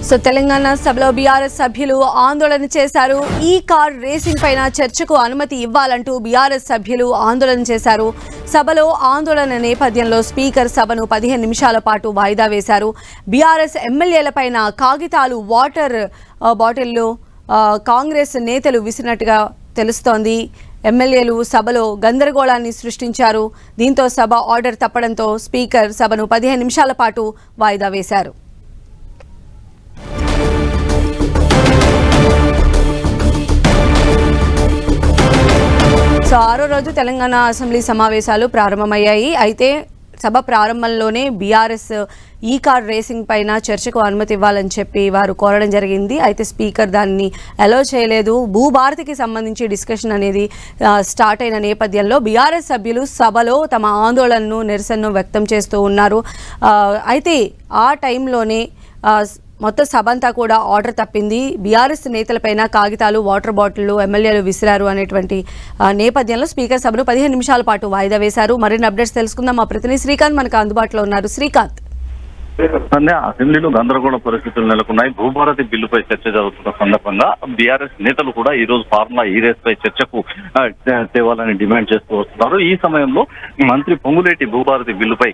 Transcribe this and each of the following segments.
So Telangana సభలో BRS సభ్యులు ఆందోళన చేశారు. ఈ కార్ రేసింగ్ పైన చర్చకు అనుమతి ఇవ్వాలంటూ బీఆర్ఎస్ సభ్యులు ఆందోళన చేశారు. సభలో ఆందోళన నేపథ్యంలో స్పీకర్ సభను 15 నిమిషాల పాటు వాయిదా వేశారు. బీఆర్ఎస్ ఎమ్మెల్యేలపైన కాగితాలు, వాటర్ బాటిళ్లు కాంగ్రెస్ నేతలు విసిరినట్టుగా తెలుస్తోంది. ఎమ్మెల్యేలు సభలో గందరగోళాన్ని సృష్టించారు. దీంతో సభ ఆర్డర్ తప్పడంతో స్పీకర్ సభను 15 నిమిషాల పాటు వాయిదా వేశారు. సో 6వ రోజు తెలంగాణ అసెంబ్లీ సమావేశాలు ప్రారంభమయ్యాయి. అయితే సభ ప్రారంభంలోనే బీఆర్ఎస్ ఈ కార్ రేసింగ్ పైన చర్చకు అనుమతి ఇవ్వాలని చెప్పి వారు కోరడం జరిగింది. అయితే స్పీకర్ దాన్ని అలో చేయలేదు. భూభారతికి సంబంధించి డిస్కషన్ అనేది స్టార్ట్ అయిన నేపథ్యంలో బీఆర్ఎస్ సభ్యులు సభలో తమ ఆందోళనను, నిరసనను వ్యక్తం చేస్తూ ఉన్నారు. అయితే ఆ టైంలోనే మొత్తం సభ అంతా కూడా ఆర్డర్ తప్పింది. బీఆర్ఎస్ నేతలపైన కాగితాలు, వాటర్ బాటిళ్లు ఎమ్మెల్యేలు విసిరారు అనేటువంటి నేపథ్యంలో స్పీకర్ సభను 15 నిమిషాల పాటు వాయిదా వేశారు. మరిన్ని అప్డేట్స్ తెలుసుకుందాం. మా ప్రతినిధి శ్రీకాంత్ మనకు అందుబాటులో ఉన్నారు. శ్రీకాంత్, అసెంబ్లీలో గందరగోళ పరిస్థితులు నెలకొన్నాయి. భూభారతి బిల్లుపై చర్చ జరుగుతున్న సందర్భంగా బీఆర్ఎస్ నేతలు కూడా ఈ రోజు ఫార్ములా ఈ రేస్ పై చర్చకు తేవాలని డిమాండ్ చేస్తూ వస్తున్నారు. ఈ సమయంలో మంత్రి పొంగులేటి భూభారతి బిల్లుపై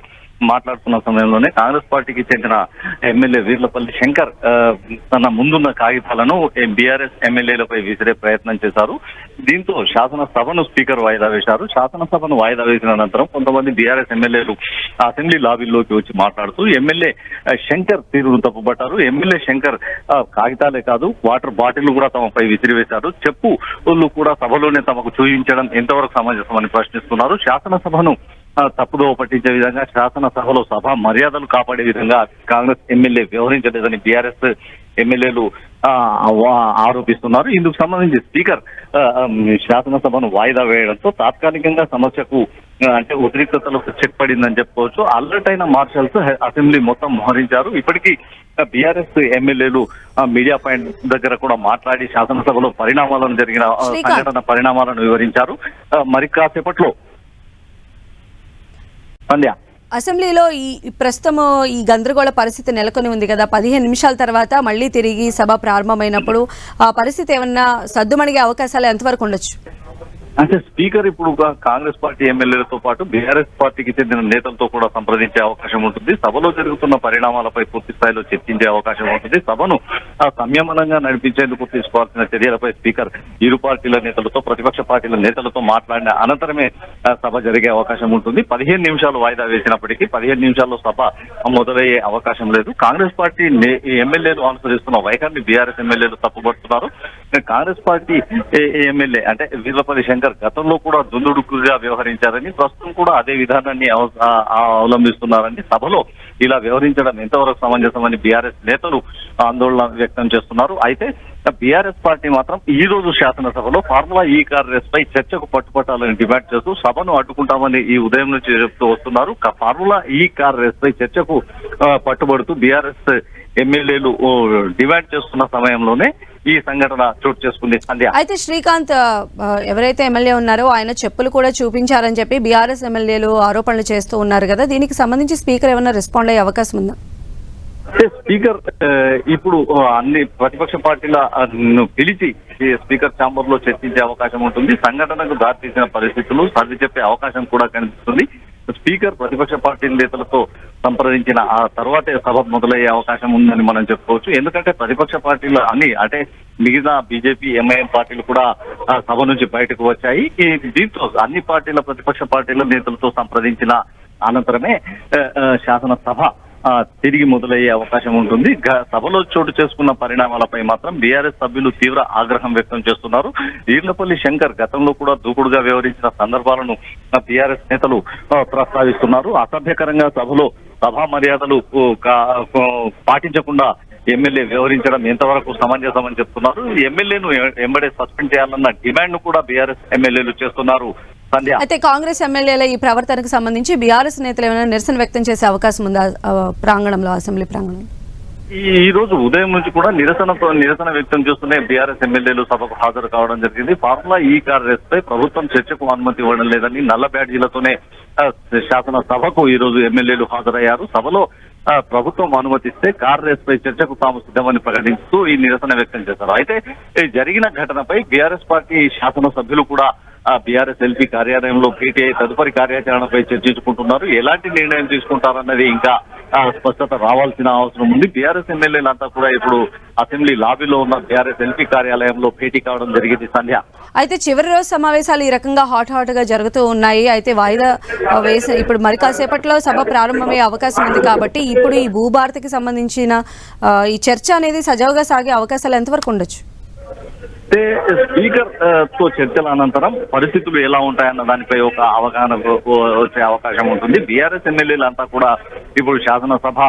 మాట్లాడుతున్న సమయంలోనే కాంగ్రెస్ పార్టీకి చెందిన ఎమ్మెల్యే వీర్లపల్లి శంకర్ తన ముందున్న కాగితాలను బీఆర్ఎస్ ఎమ్మెల్యేలపై విసిరే ప్రయత్నం చేశారు. దీంతో శాసనసభను స్పీకర్ వాయిదా వేశారు. శాసనసభను వాయిదా వేసిన అనంతరం కొంతమంది బీఆర్ఎస్ ఎమ్మెల్యేలు అసెంబ్లీ లాబీల్లోకి వచ్చి మాట్లాడుతూ ఎమ్మెల్యే శంకర్ తీరును తప్పుపట్టారు. ఎమ్మెల్యే శంకర్ కాగితాలే కాదు, వాటర్ బాటిల్ కూడా తమపై విసిరివేశారు. చెప్పులు కూడా సభలోనే తమకు చూపించడం ఎంతవరకు సమంజసమని ప్రశ్నిస్తున్నారు. శాసనసభను తప్పుదో పట్టించే విధంగా శాసనసభలో సభ మర్యాదలు కాపాడే విధంగా కాంగ్రెస్ ఎమ్మెల్యే వ్యవహరించలేదని బీఆర్ఎస్ ఎమ్మెల్యేలు ఆరోపిస్తున్నారు. ఇందుకు సంబంధించి స్పీకర్ శాసనసభను వాయిదా వేయడంతో తాత్కాలికంగా సమస్యకు అంటే ఉద్రిక్తతలకు చెక్ పడిందని చెప్పుకోవచ్చు. అలర్ట్ అయిన మార్షల్స్ అసెంబ్లీ మొత్తం మోహరించారు. ఇప్పటికీ బీఆర్ఎస్ ఎమ్మెల్యేలు మీడియా పాయింట్ దగ్గర కూడా మాట్లాడి శాసనసభలో జరిగిన సంఘటన పరిణామాలను వివరించారు. మరి కాసేపట్లో అసెంబ్లీలో ఈ ప్రస్తుతం ఈ గందరగోళ పరిస్థితి నెలకొని ఉంది కదా. 15 నిమిషాల తర్వాత మళ్ళీ తిరిగి సభ ప్రారంభమైనప్పుడు ఆ పరిస్థితి ఏమన్నా సద్దుమణిగే అవకాశాలు ఎంతవరకు ఉండొచ్చు? అంటే స్పీకర్ ఇప్పుడు కాంగ్రెస్ పార్టీ ఎమ్మెల్యేలతో పాటు బీఆర్ఎస్ పార్టీకి చెందిన నేతలతో కూడా సంప్రదించే అవకాశం ఉంటుంది. సభలో జరుగుతున్న పరిణామాలపై పూర్తి స్థాయిలో చర్చించే అవకాశం ఉంటుంది. సభను సంయమనంగా నడిపించేందుకు తీసుకోవాల్సిన చర్యలపై స్పీకర్ ఇరు పార్టీల నేతలతో, ప్రతిపక్ష పార్టీల నేతలతో మాట్లాడిన అనంతరమే సభ జరిగే అవకాశం ఉంటుంది. 15 నిమిషాలు వాయిదా వేసినప్పటికీ 15 నిమిషాల్లో సభ మొదలయ్యే అవకాశం లేదు. కాంగ్రెస్ పార్టీ ఎమ్మెల్యేలు అనుసరిస్తున్న వైఖరిని బీఆర్ఎస్ ఎమ్మెల్యేలు తప్పుపడుతున్నారు. కాంగ్రెస్ పార్టీ ఎమ్మెల్యే అంటే వీర్లపల్లి శంకర్ గతంలో కూడా దుందుడుకుగా వ్యవహరించారని, ప్రస్తుతం కూడా అదే విధానాన్ని అవలంబిస్తున్నారని, సభలో ఇలా వ్యవహరించడం ఎంతవరకు సమంజసమని బీఆర్ఎస్ నేతలు ఆందోళన వ్యక్తం చేస్తున్నారు. అయితే బీఆర్ఎస్ పార్టీ మాత్రం ఈ రోజు శాసనసభలో ఫార్ములా ఈ కార్ రేస్ పై చర్చకు పట్టుపట్టాలని డిమాండ్ చేస్తూ సభను అడ్డుకుంటామని ఈ ఉదయం నుంచి చెప్తూ వస్తున్నారు. ఫార్ములా ఈ కార్ రేస్ పై చర్చకు పట్టుబడుతూ బీఆర్ఎస్ ఎమ్మెల్యేలు డిమాండ్ చేస్తున్న సమయంలోనే ఈ సంఘటన చోటు చేసుకుంది. అయితే శ్రీకాంత్, ఎవరైతే ఎమ్మెల్యే ఉన్నారో ఆయన చెప్పులు కూడా చూపించారని చెప్పి బీఆర్ఎస్ ఎమ్మెల్యేలు ఆరోపణలు చేస్తూ ఉన్నారు కదా. దీనికి సంబంధించి స్పీకర్ ఏమైనా రెస్పాండ్ అయ్యే అవకాశం ఉందా? స్పీకర్ ఇప్పుడు అన్ని ప్రతిపక్ష పార్టీల పిలిచి స్పీకర్ ఛాంబర్ లో చర్చించే అవకాశం ఉంటుంది. సంఘటనకు దారితీసిన పరిస్థితులు సర్ది చెప్పే అవకాశం కూడా కనిపిస్తుంది. స్పీకర్ ప్రతిపక్ష పార్టీ నేతలతో సంప్రదించిన ఆ తర్వాతే సభ మొదలయ్యే అవకాశం ఉందని మనం చెప్పుకోవచ్చు. ఎందుకంటే ప్రతిపక్ష పార్టీలు అన్ని అంటే మిగతా బీజేపీ, ఎంఐఎం పార్టీలు కూడా సభ నుంచి బయటకు వచ్చాయి. దీంతో అన్ని పార్టీల ప్రతిపక్ష పార్టీల నేతలతో సంప్రదించిన అనంతరమే శాసనసభ తిరిగి మొదలయ్యే అవకాశం ఉంటుంది. సభలో చోటు చేసుకున్న పరిణామాలపై మాత్రం బీఆర్ఎస్ సభ్యులు తీవ్ర ఆగ్రహం వ్యక్తం చేస్తున్నారు. వీర్లపల్లి శంకర్ గతంలో కూడా దూకుడుగా వ్యవహరించిన సందర్భాలను బీఆర్ఎస్ నేతలు ప్రస్తావిస్తున్నారు. అసభ్యకరంగా సభలో సభా మర్యాదలు పాటించకుండా ఎమ్మెల్యే వ్యవహరించడం ఎంతవరకు సమంజసమని చెప్తున్నారు. ఎమ్మెల్యేను ఎంబడే సస్పెండ్ చేయాలన్న డిమాండ్ ను కూడా బీఆర్ఎస్ ఎమ్మెల్యేలు చేస్తున్నారు. అయితే కాంగ్రెస్ ఎమ్మెల్యేల ఈ ప్రవర్తనకు సంబంధించి బీఆర్ఎస్ నేతలు ఏమైనా నిరసన వ్యక్తం చేసే అవకాశం ఉందా ప్రాంగణంలో, అసెంబ్లీ ప్రాంగణంలో? ఈ రోజు ఉదయం నుంచి కూడా నిరసన వ్యక్తం చేస్తూనే బీఆర్ఎస్ ఎమ్మెల్యేలు సభకు హాజరు కావడం జరిగింది. ఫార్ములా ఈ కార్ రేస్ పై ప్రభుత్వం చర్చకు అనుమతి ఇవ్వడం లేదని నల్ల బ్యాడ్జీలతోనే శాసనసభకు ఈ రోజు ఎమ్మెల్యేలు హాజరయ్యారు. సభలో ప్రభుత్వం అనుమతిస్తే కార్ రేస్ పై చర్చకు తాము సిద్ధమని ప్రకటిస్తూ ఈ నిరసన వ్యక్తం చేశారు. అయితే ఈ జరిగిన ఘటనపై బీఆర్ఎస్ పార్టీ శాసనసభ్యులు కూడా బీఆర్ఎస్ ఎల్పీ కార్యాలయంలో భేటీ అయి తదుపరి కార్యాచరణపై చర్చించుకుంటున్నారు. ఎలాంటి నిర్ణయం తీసుకుంటారన్నది ఇంకా స్పష్టత రావాల్సిన అవసరం ఉంది. బీఆర్ఎస్ ఎమ్మెల్యేలంతా కూడా ఇప్పుడు అసెంబ్లీ లాబీలో ఉన్న బీఆర్ఎస్ ఎల్పీ కార్యాలయంలో భేటీ కావడం జరిగింది. సంధ్య, అయితే చివరి రోజు సమావేశాలు ఈ రకంగా హాట్ గా జరుగుతూ ఉన్నాయి. అయితే వాయిదా వేసి ఇప్పుడు మరి కాసేపట్లో సభ ప్రారంభమయ్యే అవకాశం ఉంది కాబట్టి ఇప్పుడు ఈ భూభారతికి సంబంధించిన ఈ చర్చ అనేది సజావుగా సాగే అవకాశాలు ఎంతవరకు ఉండొచ్చు? అయితే స్పీకర్ తో చర్చల అనంతరం పరిస్థితులు ఎలా ఉంటాయన్న దానిపై ఒక అవగాహన వచ్చే అవకాశం ఉంటుంది. బీఆర్ఎస్ ఎమ్మెల్యేలంతా కూడా ఇప్పుడు శాసనసభ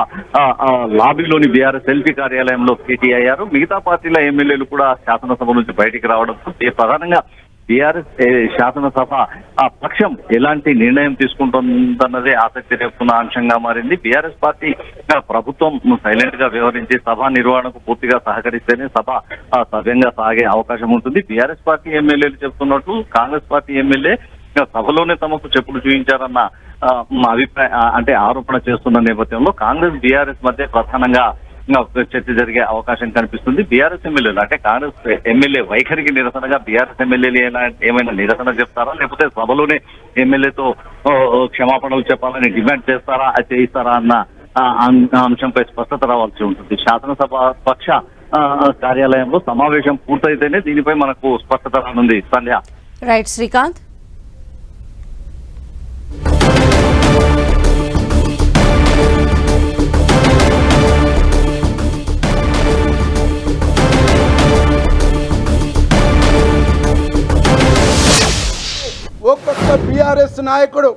లాబీలోని బీఆర్ఎస్ ఎల్పీ కార్యాలయంలో భేటీ అయ్యారు. మిగతా పార్టీల ఎమ్మెల్యేలు కూడా శాసనసభ నుంచి బయటికి రావడంతో ప్రధానంగా బీఆర్ఎస్ శాసనసభ పక్షం ఎలాంటి నిర్ణయం తీసుకుంటుందన్నదే ఆసక్తి రేపుతున్న అంశంగా మారింది. బీఆర్ఎస్ పార్టీ ప్రభుత్వం సైలెంట్ గా వ్యవహరించి సభ నిర్వహణకు పూర్తిగా సహకరిస్తేనే సభ సవ్యంగా సాగే అవకాశం ఉంటుంది. బీఆర్ఎస్ పార్టీ ఎమ్మెల్యేలు చెప్తున్నట్లు కాంగ్రెస్ పార్టీ ఎమ్మెల్యే సభలోనే తమకు చెప్పులు చూపించారన్న అభిప్రాయం అంటే ఆరోపణ చేస్తున్న నేపథ్యంలో కాంగ్రెస్ బీఆర్ఎస్ మధ్య ప్రధానంగా చర్చ జరిగే అవకాశం కనిపిస్తుంది. బీఆర్ఎస్ ఎమ్మెల్యేలు అంటే కాంగ్రెస్ ఎమ్మెల్యే వైఖరికి నిరసనగా బీఆర్ఎస్ ఎమ్మెల్యేలు ఏమైనా నిరసన చెప్తారా, లేకపోతే సభలోనే ఎమ్మెల్యేతో క్షమాపణలు చెప్పాలని డిమాండ్ చేయిస్తారా అన్న అంశంపై స్పష్టత రావాల్సి ఉంటుంది. శాసనసభ పక్ష కార్యాలయంలో సమావేశం పూర్తయితేనే దీనిపై మనకు స్పష్టత రానుంది. సంధ్య. రైట్ శ్రీకాంత్. ఒక్కొక్క బీఆర్ఎస్ నాయకుడు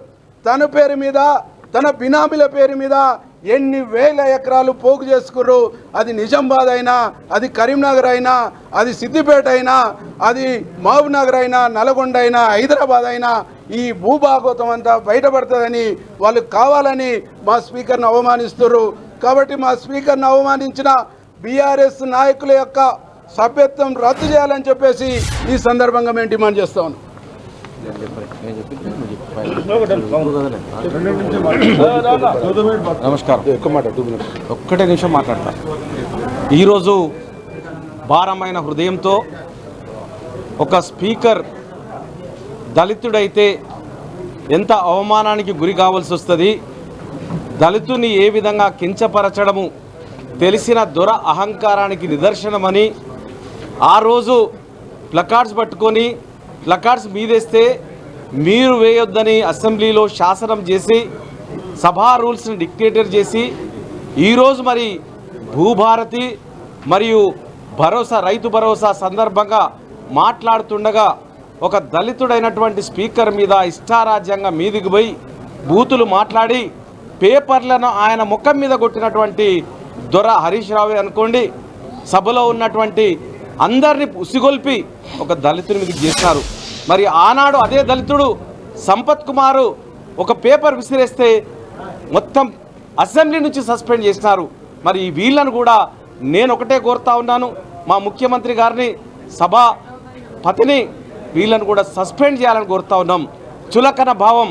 తన పేరు మీద తన బినామీల పేరు మీద ఎన్ని వేల ఎకరాలు పోగు చేసుకుర్రు. అది నిజామాబాద్ అయినా, అది కరీంనగర్ అయినా, అది సిద్దిపేట అయినా, అది మహబూబ్ నగర్ అయినా, నల్గొండ అయినా, హైదరాబాద్ అయినా ఈ భూభాగవతం అంతా బయటపడుతుందని వాళ్ళు కావాలని మా స్పీకర్ను అవమానిస్తున్నారు. కాబట్టి మా స్పీకర్ను అవమానించిన బీఆర్ఎస్ నాయకుల యొక్క సభ్యత్వం రద్దు చేయాలని చెప్పేసి ఈ సందర్భంగా మేము డిమాండ్ చేస్తా ఉన్నాం. నమస్కారం. ఒక్కటే నిమిషం మాట్లాడతా. ఈరోజు భారమైన హృదయంతో ఒక స్పీకర్ దళితుడైతే ఎంత అవమానానికి గురి కావాల్సి వస్తుంది, దళితుని ఏ విధంగా కించపరచడము తెలిసిన దొర అహంకారానికి నిదర్శనమని ఆ రోజు ప్లకార్డ్స్ పట్టుకొని ప్లకార్డ్స్ మీదేస్తే మీరు వేయొద్దని అసెంబ్లీలో శాసనం చేసి సభా రూల్స్ని డిక్టేటర్ చేసి ఈరోజు మరి భూభారతి మరియు రైతు భరోసా సందర్భంగా మాట్లాడుతుండగా ఒక దళితుడైనటువంటి స్పీకర్ మీద ఇష్టారాజ్యంగా మీదికి పోయి బూతులు మాట్లాడి పేపర్లను ఆయన ముఖం మీద కొట్టినటువంటి దొర హరీష్ రావే అనుకోండి. సభలో ఉన్నటువంటి అందరినీ ఉసిగొల్పి ఒక దళితుని మీదకి చేస్తారు. మరి ఆనాడు అదే దళితుడు సంపత్ కుమారు ఒక పేపర్ విసిరేస్తే మొత్తం అసెంబ్లీ నుంచి సస్పెండ్ చేసినారు. మరి వీళ్ళను కూడా నేను ఒకటే కోరుతా ఉన్నాను, మా ముఖ్యమంత్రి గారిని, సభాపతిని వీళ్ళను కూడా సస్పెండ్ చేయాలని కోరుతా ఉన్నాం. చులకన భావం,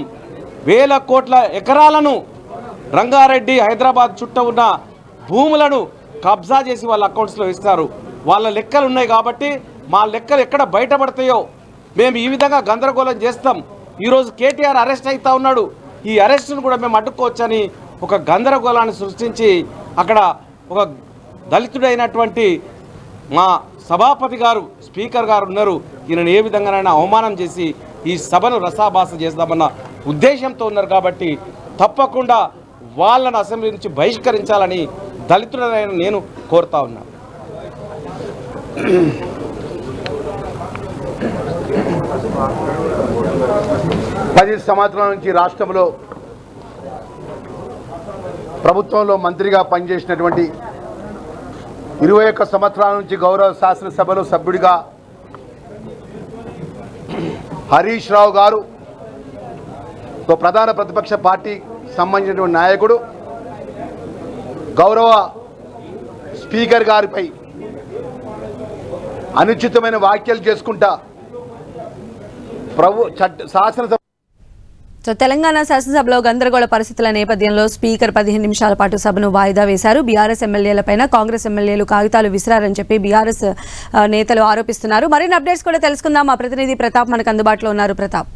వేల కోట్ల ఎకరాలను రంగారెడ్డి హైదరాబాద్ చుట్టూ ఉన్న భూములను కబ్జా చేసి వాళ్ళ అకౌంట్స్లో ఇస్తారు. వాళ్ళ లెక్కలు ఉన్నాయి కాబట్టి మా లెక్కలు ఎక్కడ బయటపడతాయో మేము ఈ విధంగా గందరగోళం చేస్తాం. ఈరోజు కేటీఆర్ అరెస్ట్ అవుతా ఉన్నాడు. ఈ అరెస్ట్ను కూడా మేము అడ్డుకోవచ్చని ఒక గందరగోళాన్ని సృష్టించి అక్కడ ఒక దళితుడైనటువంటి మా సభాపతి గారు, స్పీకర్ గారు ఉన్నారు, ఈయనను ఏ విధంగానైనా అవమానం చేసి ఈ సభను రసాభాస చేద్దామన్న ఉద్దేశంతో ఉన్నారు. కాబట్టి తప్పకుండా వాళ్ళను అసెంబ్లీ నుంచి బహిష్కరించాలని దళితుడైన నేను కోరుతా ఉన్నాను. 10 సంవత్సరాల నుంచి రాష్ట్రంలో ప్రభుత్వంలో మంత్రిగా పనిచేసినటువంటి 21 సంవత్సరాల నుంచి గౌరవ శాసనసభలో సభ్యుడిగా హరీష్ రావు గారు ప్రధాన ప్రతిపక్ష పార్టీ సంబంధించినటువంటి నాయకుడు గౌరవ స్పీకర్ గారిపై అనుచితమైన వ్యాఖ్యలు చేసుకుంటా శాసనసభ సో తెలంగాణ శాసనసభలో గందరగోళ పరిస్థితుల నేపథ్యంలో స్పీకర్ 15 నిమిషాల పాటు సభను వాయిదా వేశారు. బీఆర్ఎస్ ఎమ్మెల్యేలపైన కాంగ్రెస్ ఎమ్మెల్యేలు కాగితాలు విసిరారని చెప్పి బీఆర్ఎస్ నేతలు ఆరోపిస్తున్నారు. మరిన్ని అప్డేట్స్ కూడా తెలుసుకుందాం. మా ప్రతినిధి ప్రతాప్ మనకు అందుబాటులో ఉన్నారు. ప్రతాప్,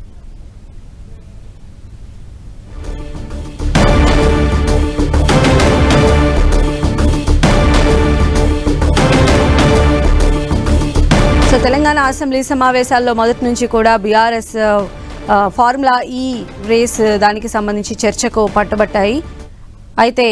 సో తెలంగాణ అసెంబ్లీ సమావేశాల్లో మొదటి నుంచి కూడా బీఆర్ఎస్ ఫార్ములా ఈ రేస్ దానికి సంబంధించి చర్చకు పట్టుబట్టాయి. అయితే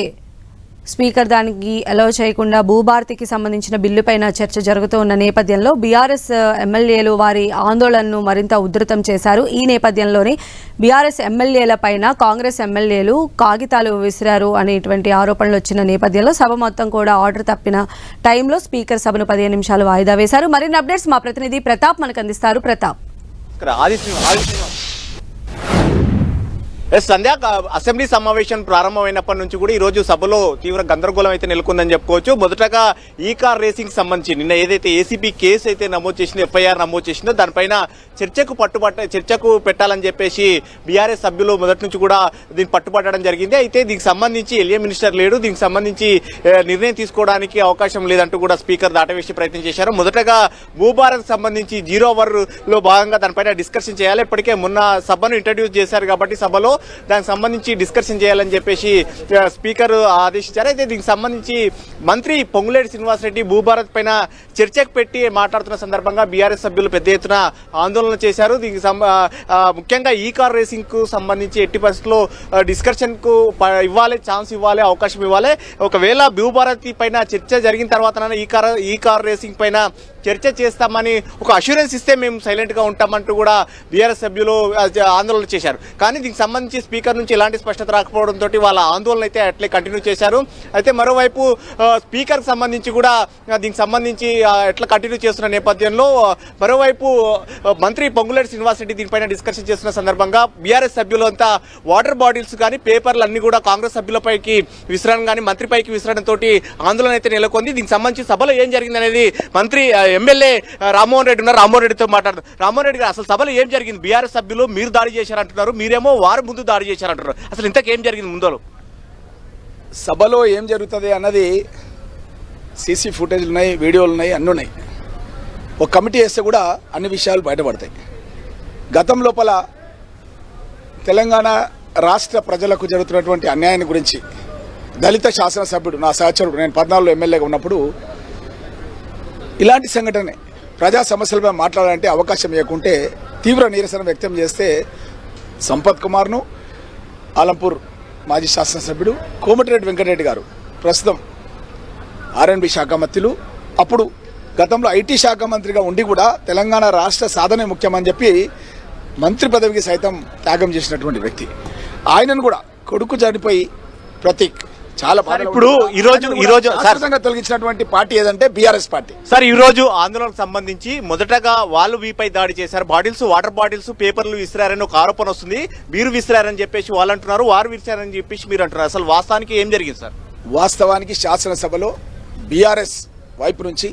స్పీకర్ దానికి అలౌ చేయకుండా భూభారతికి సంబంధించిన బిల్లుపైన చర్చ జరుగుతూ ఉన్న నేపథ్యంలో బీఆర్ఎస్ ఎమ్మెల్యేలు వారి ఆందోళనను మరింత ఉధృతం చేశారు. ఈ నేపథ్యంలోనే బీఆర్ఎస్ ఎమ్మెల్యేలపైన కాంగ్రెస్ ఎమ్మెల్యేలు కాగితాలు విసిరారు అనేటువంటి ఆరోపణలు వచ్చిన నేపథ్యంలో సభ మొత్తం కూడా ఆర్డర్ తప్పిన టైంలో స్పీకర్ సభను 15 నిమిషాలు వాయిదా వేశారు. మరిన్ని అప్డేట్స్ మా ప్రతినిధి ప్రతాప్ మనకు అందిస్తారు. ప్రతాప్, సంధ్య అసెంబ్లీ సమావేశం ప్రారంభమైనప్పటి నుంచి కూడా ఈ రోజు సభలో తీవ్ర గందరగోళం అయితే నెలకొందని చెప్పుకోవచ్చు. మొదటగా ఈ కార్ రేసింగ్ సంబంధించి నిన్న ఏదైతే ఏసీబీ కేసు అయితే నమోదు చేసిందో, ఎఫ్ఐఆర్ నమోదు చేసిందో దానిపైన చర్చకు పెట్టాలని చెప్పేసి బీఆర్ఎస్ సభ్యులు మొదటి నుంచి కూడా దీన్ని పట్టుబట్టడం జరిగింది. అయితే దీనికి సంబంధించి ఎల్ఏ మినిస్టర్ లేడు, దీనికి సంబంధించి నిర్ణయం తీసుకోవడానికి అవకాశం లేదంటూ కూడా స్పీకర్ దాటవేసే ప్రయత్నం చేశారు. మొదటగా భూభారత్ సంబంధించి 0 ఓవర్ లో భాగంగా దానిపైన డిస్కషన్ చేయాలి. ఇప్పటికే మొన్న సభను ఇంట్రడ్యూస్ చేశారు కాబట్టి సభలో దానికి సంబంధించి డిస్కషన్ చేయాలని చెప్పేసి స్పీకర్ ఆదేశించారు. అయితే దీనికి సంబంధించి మంత్రి పొంగులేటి శ్రీనివాసరెడ్డి భూభారత్ పైన చర్చకు పెట్టి మాట్లాడుతున్న సందర్భంగా బీఆర్ఎస్ సభ్యులు పెద్ద ఎత్తున ఆందోళన చేశారు. దీనికి ముఖ్యంగా ఈ కార్ రేసింగ్ కు సంబంధించి ఎట్టి పరిస్థితుల్లో డిస్కషన్ కు ఇవ్వాలి, ఛాన్స్ ఇవ్వాలి, అవకాశం ఇవ్వాలి. ఒకవేళ భూభారతి పైన చర్చ జరిగిన తర్వాత ఈ కార్ రేసింగ్ పైన చర్చ చేస్తామని ఒక అష్యూరెన్స్ ఇస్తే మేము సైలెంట్ గా ఉంటామంటూ కూడా బీఆర్ఎస్ సభ్యులు ఆందోళన చేశారు. కానీ దీనికి సంబంధించి స్పీకర్ నుంచి ఎలాంటి స్పష్టత రాకపోవడంతో వాళ్ళ ఆందోళన అయితే అట్లే కంటిన్యూ చేశారు. అయితే మరోవైపు స్పీకర్ సంబంధించి కూడా దీనికి సంబంధించి ఎట్లా కంటిన్యూ చేస్తున్న నేపథ్యంలో మరోవైపు మంత్రి పొంగులేటి శ్రీనివాసరెడ్డి దీనిపైన డిస్కషన్ చేస్తున్న సందర్భంగా బీఆర్ఎస్ సభ్యులంతా వాటర్ బాటిల్స్ కానీ పేపర్లు అన్ని కూడా కాంగ్రెస్ సభ్యులపైకి విసరడం కానీ మంత్రిపైకి విసరడంతో ఆందోళన అయితే నెలకొంది. దీనికి సంబంధించి సభలో ఏం జరిగింది అనేది మంత్రి ఎమ్మెల్యే రామ్మోహన్ రెడ్డి ఉన్నారు. రామ్మోహన్ రెడ్డితో మాట్లాడుతున్నారు. రామ్మోహన్ రెడ్డి గారు, అసలు సభలో ఏం జరిగింది? బీఆర్ఎస్ సభ్యులు మీరు దాడి చేశారంటున్నారు, మీరేమో వారు ముందు దాడి చేశారంటున్నారు. అసలు ఇంతకేం జరిగింది? ముందు సభలో ఏం జరుగుతుంది అన్నది సీసీ ఫుటేజ్లు ఉన్నాయి, వీడియోలు ఉన్నాయి, అన్నీ ఉన్నాయి. ఒక కమిటీ వేస్తే కూడా అన్ని విషయాలు బయటపడతాయి. గతం లోపల తెలంగాణ రాష్ట్ర ప్రజలకు జరుగుతున్నటువంటి అన్యాయాన్ని గురించి దళిత శాసనసభ్యుడు, నా సహచరుడు, నేను 14లో ఎమ్మెల్యేగా ఉన్నప్పుడు ఇలాంటి సంఘటన ప్రజా సమస్యలపై మాట్లాడాలంటే అవకాశం ఇవ్వకుంటే తీవ్ర నిరసన వ్యక్తం చేస్తే సంపత్ కుమార్ను, ఆలంపూర్ మాజీ శాసనసభ్యుడు కోమటిరెడ్డి వెంకటరెడ్డి గారు, ప్రస్తుతం ఆర్ఎండ్బి శాఖ మంత్రులు, అప్పుడు గతంలో ఐటీ శాఖ మంత్రిగా ఉండి కూడా తెలంగాణ రాష్ట్ర సాధనే ముఖ్యమని చెప్పి మంత్రి పదవికి సైతం త్యాగం చేసినటువంటి వ్యక్తి. ఆయనను కూడా కొడుకు చనిపోయి ప్రతీక్ చాలా ఇప్పుడు ఈ రోజు తొలగించినటువంటి పార్టీ ఏదంటే బీఆర్ఎస్ పార్టీ. సార్, ఈ రోజు ఆందోళనకు సంబంధించి మొదటగా వాళ్ళు వీపై దాడి చేశారు. వాటర్ బాటిల్స్ పేపర్లు విసిరారని ఒక ఆరోపణ వస్తుంది. మీరు విసిరారని చెప్పేసి వాళ్ళు అంటున్నారు, వారు విసిరారని చెప్పేసి మీరు అంటున్నారు. అసలు వాస్తవానికి ఏం జరిగింది సార్? వాస్తవానికి శాసనసభలో బీఆర్ఎస్ వైపు నుంచి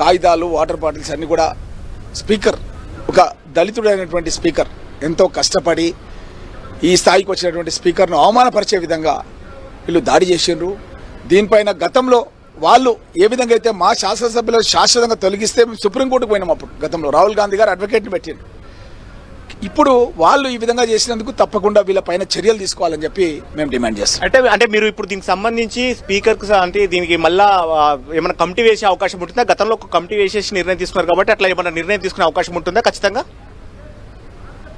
కాగితాలు, వాటర్ బాటిల్స్ అన్ని కూడా స్పీకర్, ఒక దళితుడైనటువంటి స్పీకర్, ఎంతో కష్టపడి ఈ స్థాయికి వచ్చినటువంటి స్పీకర్ను అవమానపరిచే విధంగా వీళ్ళు దాడి చేసిండ్రు. దీనిపైన గతంలో వాళ్ళు ఏ విధంగా అయితే మా శాసనసభ్యులు శాశ్వతంగా తొలగిస్తే మేము సుప్రీంకోర్టుకు పోయినాం. అప్పుడు గతంలో రాహుల్ గాంధీ గారు అడ్వకేట్ని పెట్టిండ్రు. ఇప్పుడు వాళ్ళు ఈ విధంగా చేసినందుకు తప్పకుండా వీళ్ళపైన చర్యలు తీసుకోవాలని చెప్పి మేము డిమాండ్ చేస్తాం. అంటే మీరు ఇప్పుడు దీనికి సంబంధించి స్పీకర్ అంటే దీనికి మళ్ళా ఏమైనా కమిటీ వేసే అవకాశం ఉంటుందా? గతంలో ఒక కమిటీ వేసేసి నిర్ణయం తీసుకున్నారు కాబట్టి అట్లా ఏమైనా నిర్ణయం తీసుకునే అవకాశం ఉంటుందా? ఖచ్చితంగా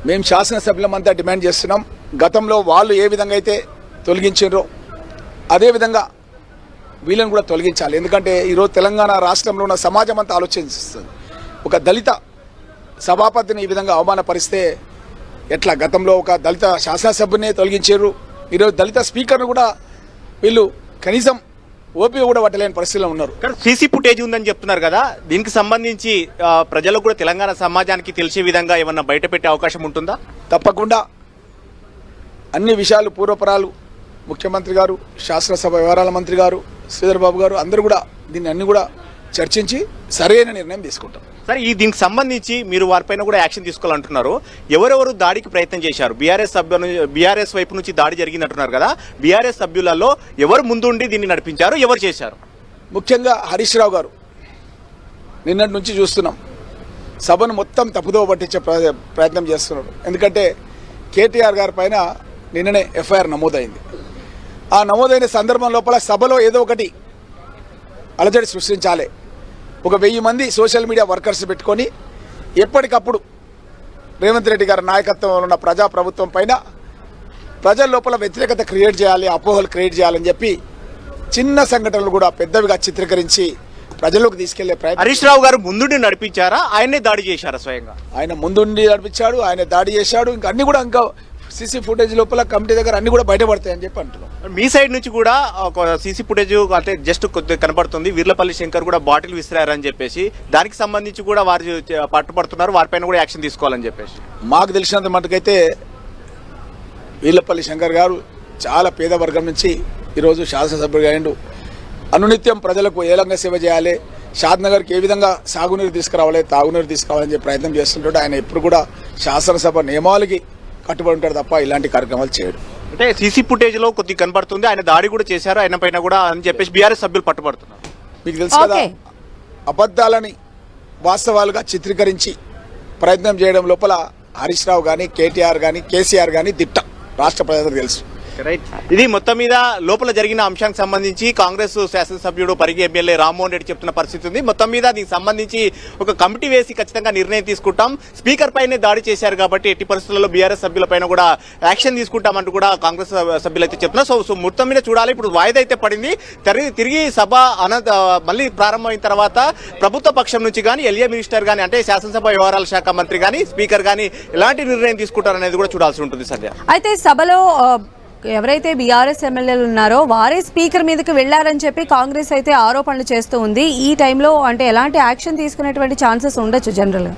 మేము శాసనసభ్యులమంతా డిమాండ్ చేస్తున్నాం. గతంలో వాళ్ళు ఏ విధంగా అయితే తొలగించారో అదేవిధంగా వీళ్ళని కూడా తొలగించాలి. ఎందుకంటే ఈరోజు తెలంగాణ రాష్ట్రంలో ఉన్న సమాజం అంతా ఆలోచిస్తుంది. ఒక దళిత సభాపతిని ఈ విధంగా అవమానపరిస్తే ఎట్లా? గతంలో ఒక దళిత శాసనసభ్యునే తొలగించారు, ఈరోజు దళిత స్పీకర్ను కూడా వీళ్ళు కనీసం ఓపిక కూడా పట్టలేని పరిస్థితిలో ఉన్నారు. సీసీ ఫుటేజ్ ఉందని చెప్తున్నారు కదా, దీనికి సంబంధించి ప్రజలకు కూడా తెలంగాణ సమాజానికి తెలిసే విధంగా ఏమన్నా బయట పెట్టే అవకాశం ఉంటుందా? తప్పకుండా అన్ని విషయాలు పూర్వపరాలు ముఖ్యమంత్రి గారు, శాసనసభ వ్యవహారాల మంత్రి గారు, శ్రీధర్ బాబు గారు అందరూ కూడా దీన్ని అన్ని కూడా చర్చించి సరైన నిర్ణయం తీసుకుంటాం. సరే దీనికి సంబంధించి మీరు వారిపైన కూడా యాక్షన్ తీసుకోవాలంటున్నారు. ఎవరెవరు దాడికి ప్రయత్నం చేశారు? బీఆర్ఎస్ వైపు నుంచి దాడి జరిగిందంటున్నారు కదా, బీఆర్ఎస్ సభ్యులలో ఎవరు ముందుండి దీన్ని నడిపించారు, ఎవరు చేశారు? ముఖ్యంగా హరీష్ రావు గారు నిన్నటి నుంచి చూస్తున్నాం, సభను మొత్తం తప్పుదోవ పట్టించే ప్రయత్నం చేస్తున్నాడు. ఎందుకంటే కేటీఆర్ గారి పైన నిన్ననే ఎఫ్ఐఆర్ నమోదైంది. ఆ నమోదైన సందర్భం లోపల సభలో ఏదో ఒకటి అలజడి సృష్టించాలి. ఒక 1000 మంది సోషల్ మీడియా వర్కర్స్ పెట్టుకొని ఎప్పటికప్పుడు రేవంత్ రెడ్డి గారి నాయకత్వంలో ఉన్న ప్రజాప్రభుత్వం పైన ప్రజల లోపల వ్యతిరేకత క్రియేట్ చేయాలి, అపోహలు క్రియేట్ చేయాలని చెప్పి చిన్న సంఘటనలు కూడా పెద్దవిగా చిత్రీకరించి ప్రజల్లోకి తీసుకెళ్లే ప్రయత్నం. హరీష్ రావు గారు ముందుండి నడిపించారా, ఆయనే దాడి చేశారా? స్వయంగా ఆయన ముందుండి నడిపించాడు, ఆయన దాడి చేశాడు. ఇంకా అన్ని కూడా ఇంకా సీసీ ఫుటేజ్ లోపల కమిటీ దగ్గర అన్ని కూడా బయటపడతాయని చెప్పి అంటున్నాం. మీ సైడ్ నుంచి కూడా ఒక సీసీ ఫుటేజ్ అంటే జస్ట్ కొద్దిగా కనబడుతుంది, వీర్లపల్లి శంకర్ కూడా బాటిల్ విసిరారని చెప్పేసి, దానికి సంబంధించి కూడా వారు పట్టుబడుతున్నారు, వారిపైన కూడా యాక్షన్ తీసుకోవాలని చెప్పేసి. మాకు తెలిసినంత మటుకైతే వీర్లపల్లి శంకర్ గారు చాలా పేద వర్గం నుంచి ఈరోజు శాసనసభ్యుడిగా అయ్యిండు. అనునిత్యం ప్రజలకు ఏ విధంగా సేవ చేయాలి, షాద్నగర్కి ఏ విధంగా సాగునీరు తీసుకురావాలి, తాగునీరు తీసుకురావాలని చెప్పి ప్రయత్నం చేస్తుంటాడు. ఆయన ఎప్పుడు కూడా శాసనసభ నియమాలకి కట్టుబడి ఉంటాడు తప్ప ఇలాంటి కార్యక్రమాలు చేయడు. అంటే సీసీ ఫుటేజ్ లో కొద్దిగా కనబడుతుంది, ఆయన దాడి కూడా చేశారు ఆయన పైన కూడా అని చెప్పేసి బీఆర్ఎస్ సభ్యులు పట్టుబడుతున్నారు. మీకు తెలుసు కదా, అబద్ధాలని వాస్తవాలుగా చిత్రీకరించి ప్రయత్నం చేయడం లోపల హరీష్ రావు కానీ, కేటీఆర్ కానీ, కేసీఆర్ కానీ దిట్ట రాష్ట్ర ప్రజలకు తెలుసు. రైట్, ఇది మొత్తం మీద లోపల జరిగిన అంశానికి సంబంధించి కాంగ్రెస్ శాసనసభ్యుడు పరిగి ఎమ్మెల్యే రామ్మోహన్ రెడ్డి చెప్తున్న పరిస్థితి ఉంది. మొత్తం మీద దీనికి సంబంధించి ఒక కమిటీ వేసి ఖచ్చితంగా నిర్ణయం తీసుకుంటాం, స్పీకర్ పైనే దాడి చేశారు కాబట్టి ఎట్టి పరిస్థితుల్లో బీఆర్ఎస్ సభ్యులపైన కూడా యాక్షన్ తీసుకుంటామంటూ కూడా కాంగ్రెస్ సభ్యులు అయితే చెప్తున్నారు. సో మొత్తం మీద చూడాలి. ఇప్పుడు వాయిదా అయితే పడింది, తిరిగి సభ మళ్ళీ ప్రారంభమైన తర్వాత ప్రభుత్వ పక్షం నుంచి కానీ, ఎల్ఏ మినిస్టర్ కానీ, అంటే శాసనసభ వ్యవహారాల శాఖ మంత్రి కానీ, స్పీకర్ కానీ ఎలాంటి నిర్ణయం తీసుకుంటారనేది కూడా చూడాల్సి ఉంటుంది. సంధ్య, అయితే సభలో ఎవరైతే బీఆర్ఎస్ ఎమ్మెల్యేలు ఉన్నారో వారే స్పీకర్ మీదకి వెళ్లారని చెప్పి కాంగ్రెస్ అయితే ఆరోపణలు చేస్తూ ఉంది. ఈ టైంలో అంటే ఎలాంటి యాక్షన్ తీసుకునేటువంటి ఛాన్సెస్ ఉండొచ్చు జనరల్?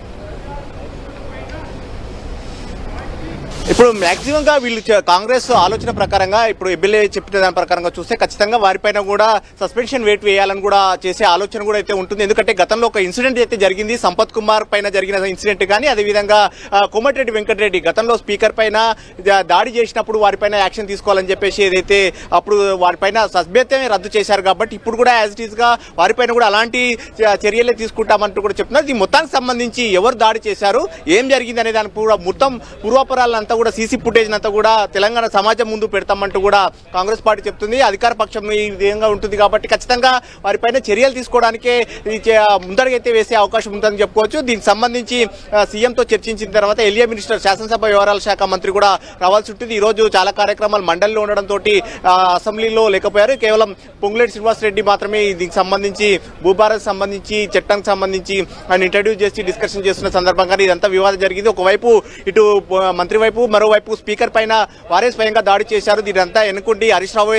ఇప్పుడు మాక్సిమం గా వీళ్ళు కాంగ్రెస్ ఆలోచన ప్రకారంగా ఇప్పుడు ఎమ్మెల్యే చెప్పిన దాని ప్రకారంగా చూస్తే ఖచ్చితంగా వారిపైన కూడా సస్పెన్షన్ వేట్ వేయాలని కూడా చేసే ఆలోచన కూడా అయితే ఉంటుంది. ఎందుకంటే గతంలో ఒక ఇన్సిడెంట్ అయితే జరిగింది, సంపత్ కుమార్ పైన జరిగిన ఇన్సిడెంట్ కానీ, అదేవిధంగా కోమటిరెడ్డి వెంకటరెడ్డి గతంలో స్పీకర్ పైన దాడి చేసినప్పుడు వారిపైన యాక్షన్ తీసుకోవాలని చెప్పేసి ఏదైతే అప్పుడు వారిపైన సభ్యత్వమే రద్దు చేశారు. కాబట్టి ఇప్పుడు కూడా యాజ్ ఇట్ ఈస్ గా వారిపైన కూడా అలాంటి చర్యలే తీసుకుంటామంటూ కూడా చెప్తున్నారు. ఈ మొత్తానికి సంబంధించి ఎవరు దాడి చేశారు, ఏం జరిగింది అనే దానికి కూడా మొత్తం పూర్వాపరాలంతా కూడా సీసీ ఫుటేజ్ అంతా కూడా తెలంగాణ సమాజం ముందు పెడతామంటూ కూడా కాంగ్రెస్ పార్టీ చెప్తుంది. అధికార పక్షం ఈ విధంగా ఉంటుంది కాబట్టి ఖచ్చితంగా వారిపైన చర్యలు తీసుకోవడానికే ముందడుగైతే వేసే అవకాశం ఉంటుందని చెప్పుకోవచ్చు. దీనికి సంబంధించి సీఎంతో చర్చించిన తర్వాత ఎల్ఏ మినిస్టర్, శాసనసభ వ్యవహారాల శాఖ మంత్రి కూడా రావాల్సి ఉంటుంది. ఈ రోజు చాలా కార్యక్రమాలు మండలిలో ఉండడంతో అసెంబ్లీలో లేకపోయారు. కేవలం పొంగులేటి శ్రీనివాస్ రెడ్డి మాత్రమే దీనికి సంబంధించి భూభారత్ సంబంధించి చట్టానికి సంబంధించి ఆయన ఇంట్రడ్యూస్ చేసి డిస్కషన్ చేస్తున్న సందర్భంగా ఇదంతా వివాదం జరిగింది. ఒకవైపు ఇటు మంత్రి వైపు, మరోవైపు స్పీకర్ పైన వారే స్వయంగా దాడి చేశారు. దీనంతా ఎన్నుకుండి హరీష్ రావు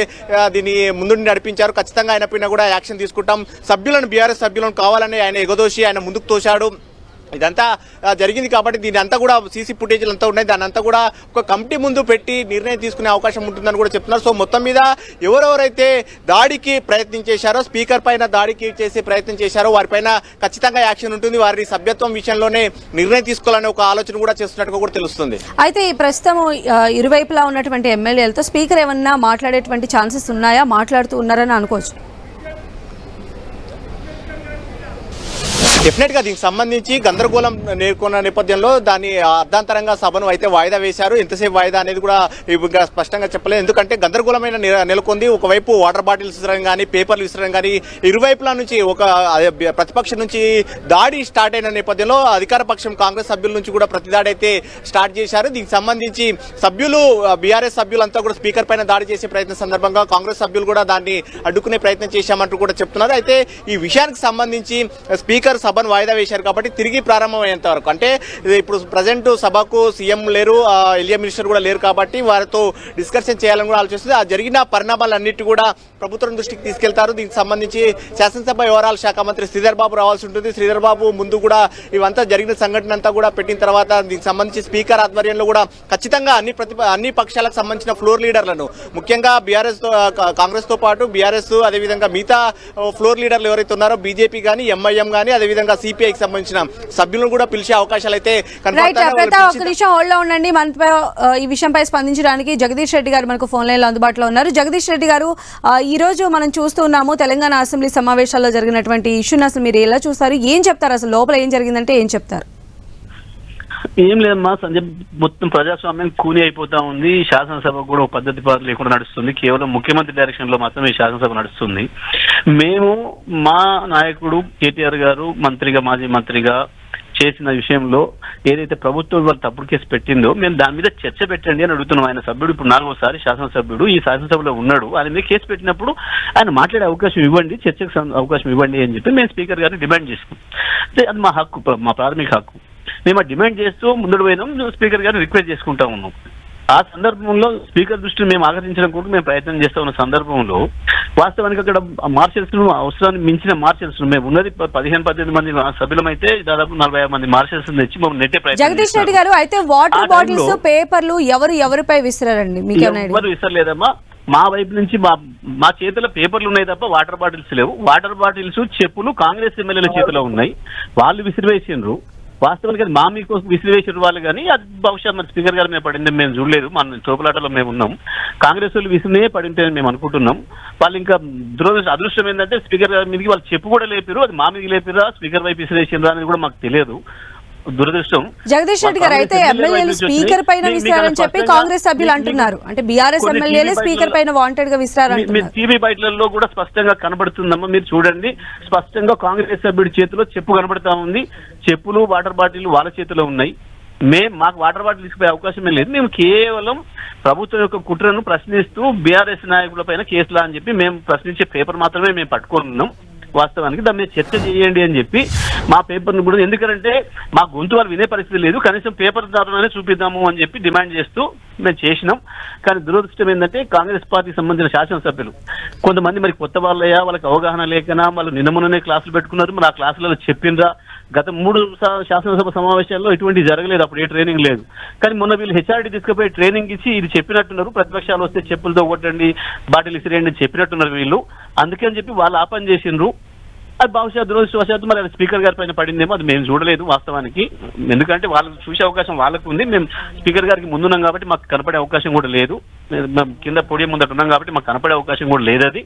దీన్ని ముందుండి నడిపించారు. ఖచ్చితంగా ఆయన పైన కూడా యాక్షన్ తీసుకుంటాం, సభ్యులను బీఆర్ఎస్ సభ్యులను కావాలని ఆయన ఎగదోసి ఆయన ముందుకు తోశాడు. ఇదంతా జరిగింది కాబట్టి దీని అంతా కూడా సీసీ ఫుటేజ్లు అంతా ఉన్నాయి, దాని అంతా కూడా ఒక కమిటీ ముందు పెట్టి నిర్ణయం తీసుకునే అవకాశం ఉంటుందని కూడా చెప్తున్నారు. సో మొత్తం మీద ఎవరెవరైతే దాడికి ప్రయత్నం చేశారో, స్పీకర్ పైన దాడికి చేసే ప్రయత్నం చేశారో వారిపైన ఖచ్చితంగా యాక్షన్ ఉంటుంది. వారి సభ్యత్వం విషయంలోనే నిర్ణయం తీసుకోవాలనే ఒక ఆలోచన కూడా చేస్తున్నట్టుగా కూడా తెలుస్తుంది. అయితే ఈ ప్రస్తుతం ఇరువైపులా ఉన్నటువంటి ఎమ్మెల్యేలతో స్పీకర్ ఏమన్నా మాట్లాడేటువంటి ఛాన్సెస్ ఉన్నాయా, మాట్లాడుతూ ఉన్నారని అనుకోవచ్చు? డెఫినెట్ గా దీనికి సంబంధించి గందరగోళం నేర్కొన్న నేపథ్యంలో దాన్ని అర్ధాంతరంగా సభను అయితే వాయిదా వేశారు. ఎంతసేపు వాయిదా అనేది కూడా స్పష్టంగా చెప్పలేదు, ఎందుకంటే గందరగోళమైన నెలకొంది. ఒకవైపు వాటర్ బాటిల్స్ విసరడం కానీ, పేపర్లు విసరడం కానీ, ఇరువైపుల నుంచి ఒక ప్రతిపక్షం నుంచి దాడి స్టార్ట్ అయిన నేపథ్యంలో అధికార పక్షం కాంగ్రెస్ సభ్యుల నుంచి కూడా ప్రతిదాడి అయితే స్టార్ట్ చేశారు. దీనికి సంబంధించి సభ్యులు, బీఆర్ఎస్ సభ్యులంతా కూడా స్పీకర్ పైన దాడి చేసే ప్రయత్నం సందర్భంగా కాంగ్రెస్ సభ్యులు కూడా దాన్ని అడ్డుకునే ప్రయత్నం చేశామంటూ కూడా చెప్తున్నారు. అయితే ఈ విషయానికి సంబంధించి స్పీకర్ సభను వాయిదా వేశారు కాబట్టి తిరిగి ప్రారంభమయ్యేంత వరకు, అంటే ఇప్పుడు ప్రజెంట్ సభకు సీఎం లేరు, ఎల్ఏ మినిస్టర్ కూడా లేరు కాబట్టి వారితో డిస్కషన్ చేయాలని కూడా ఆలోచిస్తుంది. ఆ జరిగిన పరిణామాలన్నిటి కూడా ప్రభుత్వం దృష్టికి తీసుకెళ్తారు. దీనికి సంబంధించి శాసనసభ వ్యవహారాల శాఖ మంత్రి శ్రీధర్ బాబు రావాల్సి ఉంటుంది. శ్రీధర్ బాబు ముందు కూడా ఇవంతా జరిగిన సంఘటన అంతా కూడా పెట్టిన తర్వాత దీనికి సంబంధించి స్పీకర్ ఆధ్వర్యంలో కూడా ఖచ్చితంగా అన్ని పక్షాలకు సంబంధించిన ఫ్లోర్ లీడర్లను, ముఖ్యంగా బీఆర్ఎస్ కాంగ్రెస్ తో పాటు బీఆర్ఎస్ అదేవిధంగా మిగతా ఫ్లోర్ లీడర్లు ఎవరైతే ఉన్నారో బీజేపీ కానీ, ఎంఐఎం కానీ, అదేవిధంగా అదేవిధంగా సిపిఐకి సంబంధించిన సభ్యులను కూడా పిలిచే అవకాశాలు అయితే రైట్ ఒక నిమిషం హోల్డ్ లో ఉండండి. మనపై ఈ విషయంపై స్పందించడానికి జగదీష్ రెడ్డి గారు మనకు ఫోన్ లైన్ లో అందుబాటులో ఉన్నారు. జగదీష్ రెడ్డి గారు, ఈ రోజు మనం చూస్తున్నాము తెలంగాణ అసెంబ్లీ సమావేశాల్లో జరిగినటువంటి ఇష్యూని అసలు మీరు ఎలా చూస్తారు, ఏం చెప్తారు, అసలు లోపల ఏం జరిగిందంటే ఏం చెప్తారు? ఏం లేదమ్మా సంజయ్, మొత్తం ప్రజాస్వామ్యం కూని అయిపోతా ఉంది. శాసనసభ కూడా ఒక పద్ధతి పాటు లేకుండా నడుస్తుంది. కేవలం ముఖ్యమంత్రి డైరెక్షన్ లో మాత్రం ఈ శాసనసభ నడుస్తుంది. మేము మా నాయకుడు కేటీఆర్ గారు మంత్రిగా, మాజీ మంత్రిగా చేసిన విషయంలో ఏదైతే ప్రభుత్వం ఇవాళ తప్పుడు కేసు పెట్టిందో మేము దాని మీద చర్చ పెట్టండి అని అడుగుతున్నాం. ఆయన సభ్యుడు ఇప్పుడు 4వ శాసనసభ్యుడు ఈ శాసనసభలో ఉన్నాడు. ఆయన మీద కేసు పెట్టినప్పుడు ఆయన మాట్లాడే అవకాశం ఇవ్వండి, చర్చకు అవకాశం ఇవ్వండి అని చెప్పి మేము స్పీకర్ గారిని డిమాండ్ చేసుకున్నాం. అది మా హక్కు, మా ప్రాథమిక హక్కు. మేము ఆ డిమాండ్ చేస్తూ ముందుకు పోయినాం. స్పీకర్ గారిని రిక్వెస్ట్ చేసుకుంటా ఉన్నాం. ఆ సందర్భంలో స్పీకర్ దృష్టిని మేము ఆకర్షించడం కూడా మేము ప్రయత్నం చేస్తా ఉన్న సందర్భంలో వాస్తవానికి అక్కడ మార్షల్స్ ను అవసరాన్ని మించిన మార్షల్స్ మేము ఉన్నది 15-18 మంది సభ్యులమైతే దాదాపు 40 మంది మార్షల్స్ తెచ్చి మేము నెట్టే ప్రయత్నం. జగదీష్ రెడ్డి గారు, అయితే వాటర్ బాటిల్స్, పేపర్లు ఎవరిపై విసిరారండి? మీకు ఎవరు విసరలేదమ్మా. మా వైపు నుంచి మా చేతిలో పేపర్లు ఉన్నాయి తప్ప వాటర్ బాటిల్స్ లేవు. వాటర్ బాటిల్స్, చెప్పులు కాంగ్రెస్ ఎమ్మెల్యేల చేతిలో ఉన్నాయి. వాళ్ళు విసిరివేసిండ్రు. వాస్తవానికి అది మా మీకోసం విసిరివేసిన వాళ్ళు, కానీ అది బహుశా మన స్పీకర్ గారి మీద పడింది మేము చూడలేదు. మన తోపులాటలో మేము ఉన్నాం. కాంగ్రెస్ వాళ్ళు విసిరినే పడింటే మేము అనుకుంటున్నాం. వాళ్ళు ఇంకా అదృష్టం ఏంటంటే స్పీకర్ గారి మీదకి వాళ్ళు చెప్పు కూడా లేపారు. అది మా మీద లేపిరా, స్పీకర్ వైపు విసిరేసిండ్రా అనేది కూడా మాకు తెలియదు. దురదృష్టం. జగదీష్ రెడ్డి గారు, అయితే ఎమ్మెల్యేలు స్పీకర్ పైన విసిరారని చెప్పి కాంగ్రెస్ సభ్యులు అంటున్నారు. అంటే బీఆర్ఎస్ ఎమ్మెల్యేలు స్పీకర్ పైన వాంటెడ్ గా విసిరారంటున్నారు. టీవీ బయటలలో కూడా స్పష్టంగా కనబడుతుందమ్మా, మీరు చూడండి. స్పష్టంగా కాంగ్రెస్ సభ్యుడి చేతిలో చెప్పు కనబడతా ఉంది. చెప్పులు, వాటర్ బాటిల్ వాళ్ళ చేతిలో ఉన్నాయి. మాకు వాటర్ బాటిల్ తీసుకుపోయే అవకాశమే లేదు. మేము కేవలం ప్రభుత్వం యొక్క కుట్రను ప్రశ్నిస్తూ బీఆర్ఎస్ నాయకుల పైన కేసులా అని చెప్పి మేము ప్రశ్నించే పేపర్ మాత్రమే మేము పట్టుకొని ఉన్నాం. వాస్తవానికి దాని మీద చర్చ చేయండి అని చెప్పి మా పేపర్ను కూడా, ఎందుకంటే మా గొంతు వాళ్ళు వినే పరిస్థితి లేదు, కనీసం పేపర్ ద్వారానే చూపిద్దాము అని చెప్పి డిమాండ్ చేస్తూ మేము చేసినాం. కానీ దురదృష్టం ఏంటంటే కాంగ్రెస్ పార్టీకి సంబంధించిన శాసనసభ్యులు కొంతమంది మరి కొత్త వాళ్ళయ్యా, వాళ్ళకి అవగాహన లేకనా, వాళ్ళు నిన్నమనే క్లాసులు పెట్టుకున్నారు. మరి ఆ క్లాసులలో చెప్పిండ్రా? గత 3 శాసనసభ సమావేశాల్లో ఇటువంటి జరగలేదు. అప్పుడు ఏ ట్రైనింగ్ లేదు. కానీ మొన్న వీళ్ళు హెచ్ఆర్డీ తీసుకుపోయి ట్రైనింగ్ ఇచ్చి ఇది చెప్పినట్టున్నారు. ప్రతిపక్షాలు వస్తే చెప్పులతో కొట్టండి, బాటిల్ ఇసిరేయండి చెప్పినట్టున్నారు వీళ్ళు. అందుకని చెప్పి వాళ్ళు ఆ పని చేసిండ్రు. అది బహుశా దురదృష్టవశాత్తు మరి అది స్పీకర్ గారి పైన పడిందేమో, అది మేము చూడలేదు వాస్తవానికి. ఎందుకంటే వాళ్ళకి చూసే అవకాశం వాళ్ళకు ఉంది. మేము స్పీకర్ గారికి ముందున్నాం కాబట్టి మాకు కనపడే అవకాశం కూడా లేదు. మేము కింద పోడియం ముందట ఉన్నాం కాబట్టి మాకు కనపడే అవకాశం కూడా లేదు. అది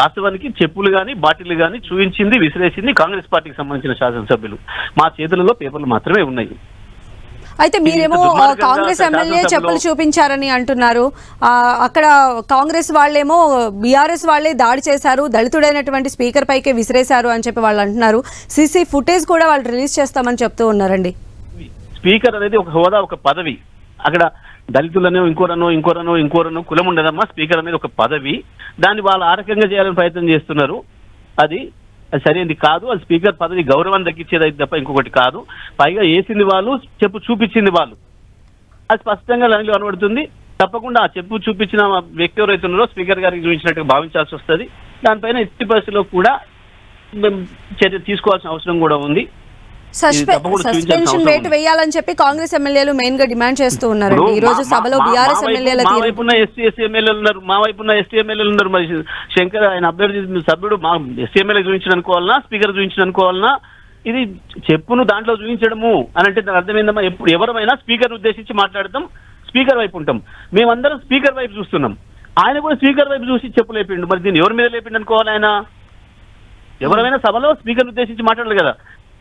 వాస్తవానికి చెప్పులు కానీ బాటిల్ కానీ చూపించింది, విసిరేసింది కాంగ్రెస్ పార్టీకి సంబంధించిన శాసనసభ్యులు. మా చేతులలో పేపర్లు మాత్రమే ఉన్నాయి. అయితే మీరేమో కాంగ్రెస్ ఎమ్మెల్యే చెప్పులు చూపించారని అంటున్నారు. అక్కడ కాంగ్రెస్ వాళ్ళేమో బీఆర్ఎస్ వాళ్ళే దాడి చేశారు, దళితుడైనటువంటి స్పీకర్ పైకే విసిరేశారు అని చెప్పి వాళ్ళు అంటున్నారు. సీసీ ఫుటేజ్ కూడా వాళ్ళు రిలీజ్ చేస్తామని చెప్తూ ఉన్నారండి. స్పీకర్ అనేది ఒక హోదా, ఒక పదవి. అక్కడ దళితులను ఇంకోరనో కులం ఉండదమ్మా. స్పీకర్ అనేది ఒక పదవి. దాన్ని వాళ్ళు ఆ రకంగా చేయాలని ప్రయత్నం చేస్తున్నారు. అది సరైనది కాదు. అది స్పీకర్ పదవి గౌరవాన్ని తగ్గించేది అయితే తప్ప ఇంకొకటి కాదు. పైగా వేసింది వాళ్ళు, చెప్పు చూపించింది వాళ్ళు. అది స్పష్టంగా లైన్లో కనబడుతుంది. తప్పకుండా ఆ చెప్పు చూపించిన వ్యక్తి ఎవరైతే ఉన్నారో స్పీకర్ గారికి చూపించినట్టుగా భావించాల్సి వస్తుంది. దానిపైన ఎట్టి పరిస్థితుల్లో కూడా చర్య తీసుకోవాల్సిన అవసరం కూడా ఉంది. సస్పెన్షన్ వేటు వేయాలని చెప్పి కాంగ్రెస్ ఎమ్మెల్యేలు మెయిన్ గా డిమాండ్ చేస్తూ ఉన్నారు. ఈ రోజు సభలో బీఆర్ఎస్ ఎమ్మెల్యేల మా వైపున్న ఎస్సీ ఎమ్మెల్యేలు ఉన్నారు. మరి శంకర్ ఆయన అభ్యర్థి సభ్యుడు మా ఎస్సీ ఎమ్మెల్యే చూపించడం అనుకోవాలన్నా, స్పీకర్ చూపించడం అనుకోవాలన్నా? ఇది చెప్పును దాంట్లో చూపించడము అని అంటే దాని అర్థమైందమ్మా. ఎప్పుడు ఎవరమైనా స్పీకర్ ఉద్దేశించి మాట్లాడతాం, స్పీకర్ వైపు ఉంటాం. మేమందరం స్పీకర్ వైపు చూస్తున్నాం. ఆయన కూడా స్పీకర్ వైపు చూసి చెప్పు లేపిండు. మరి దీన్ని ఎవరి మీద లేపిండు అనుకోవాలి? ఆయన ఎవరైనా సభలో స్పీకర్ ఉద్దేశించి మాట్లాడాలి కదా.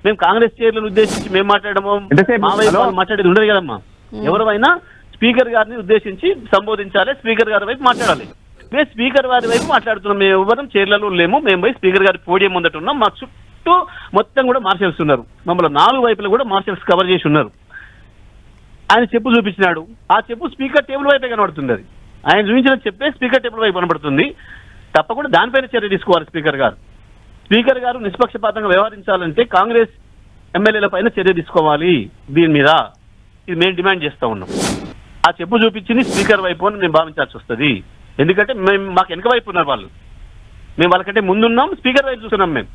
మేము కాంగ్రెస్ చైర్లను ఉద్దేశించి మేము మాట్లాడము, మా వైపు మాట్లాడేది ఉండదు కదమ్మా. ఎవరైనా స్పీకర్ గారిని ఉద్దేశించి సంబోధించాలి, స్పీకర్ గారి వైపు మాట్లాడాలి. మేము స్పీకర్ గారి వైపు మాట్లాడుతున్నాం. మేము ఎవరం చైర్లలో లేము. మేము పోయి స్పీకర్ గారి పోడియం ముందట ఉన్నాం. మా చుట్టూ మొత్తం కూడా మార్షల్స్ ఉన్నారు. మమ్మల్ని 4 వైపులు కూడా మార్షల్స్ కవర్ చేసి ఉన్నారు. ఆయన చెప్పు చూపించినాడు. ఆ చెప్పు స్పీకర్ టేబుల్ వైపే కనబడుతుంది. అది ఆయన చూపించిన చెప్పే స్పీకర్ టేబుల్ వైపు కనబడుతుంది. తప్పకుండా దానిపైన చర్య తీసుకోవాలి స్పీకర్ గారు. స్పీకర్ గారు నిష్పక్షపాతంగా వ్యవహరించాలంటే కాంగ్రెస్ ఎమ్మెల్యేల పైన చర్య తీసుకోవాలి. దీని మీద ఇది మేము డిమాండ్ చేస్తూ ఉన్నాం. ఆ చెప్పు చూపించింది స్పీకర్ వైపు అని మేము భావించాల్సి వస్తుంది. ఎందుకంటే మాకు వెనక వైపు ఉన్నారు వాళ్ళు. మేము వాళ్ళకంటే ముందున్నాం, స్పీకర్ వైపు చూస్తున్నాం. మేము